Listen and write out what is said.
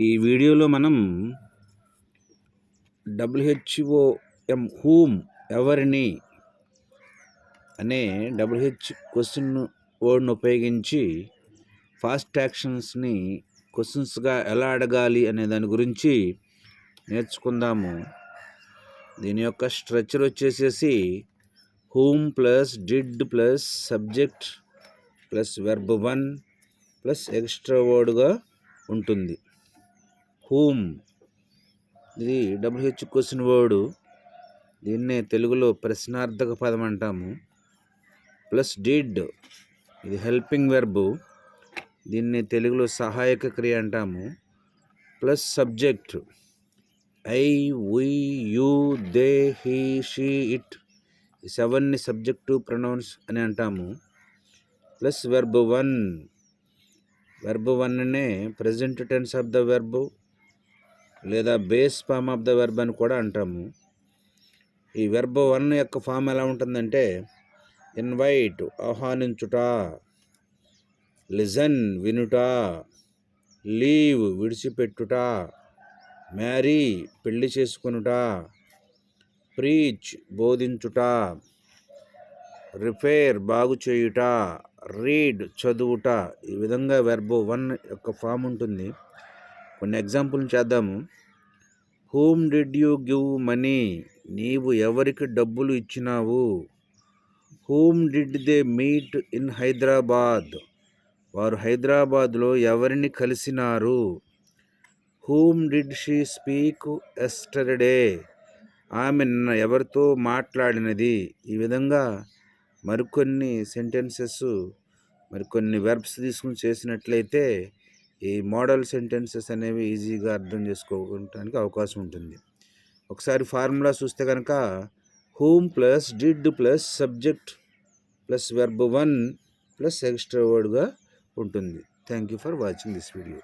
ఈ వీడియోలో మనం WHOM హూమ్ ఎవరిని అనే WH క్వశ్చన్ వర్డ్ను ఉపయోగించి ఫాస్ట్ యాక్షన్స్ని క్వశ్చన్స్గా ఎలా అడగాలి అనే దాని గురించి నేర్చుకుందాము. దీని యొక్క స్ట్రక్చర్ వచ్చేసేసి whom plus did plus subject plus verb 1 plus extra వర్డ్గా ఉంటుంది. హూమ్ ఇది WH క్వశ్చన్ వర్డ్, దీన్నే తెలుగులో ప్రశ్నార్థక పదం అంటాము. ప్లస్ డిడ్ ఇది హెల్పింగ్ వెర్బ్, దీన్ని తెలుగులో సహాయక క్రియ అంటాము. Plus subject I, we, you, they, he, she, it, ఈ 7ని సబ్జెక్టు ప్రొనౌన్స్ అని అంటాము. ప్లస్ వెర్బ్ 1, వెర్బ్ 1నే present tense of the verb లేదా base form of the verb అని కూడా అంటాము. ఈ వెర్బ్ 1 యొక్క ఫామ్ ఎలా ఉంటుందంటే ఇన్వైట్ ఆహ్వానించుట, లిజన్ వినుట, లీవ్ విడిచిపెట్టుట, మ్యారీ పెళ్లి చేసుకొనుట, ప్రీచ్ బోధించుట, రిపేర్ బాగు చేయుట, రీడ్ చదువుట. ఈ విధంగా వెర్బ్ 1 యొక్క ఫామ్ ఉంటుంది. కొన్ని ఎగ్జాంపుల్ చేద్దాము. Whom did you give money, నీవు ఎవరికి డబ్బులు ఇచ్చినావు. Whom did they meet in Hyderabad, వారు హైదరాబాద్లో ఎవరిని కలిసినారు. Whom did she speak yesterday, ఆమె నిన్న ఎవరితో మాట్లాడినది. ఈ విధంగా మరికొన్ని సెంటెన్సెస్, మరికొన్ని వెర్బ్స్ తీసుకుని చేసినట్లయితే ఈ మోడల్ సెంటెన్సెస్ అనేవి ఈజీగా అర్థం చేసుకోవడానికి అవకాశం ఉంటుంది. ఒకసారి ఫార్ములా చూస్తే కనుక whom plus did plus subject plus verb 1 plus extra వర్డ్గా ఉంటుంది. Thank you for watching this video.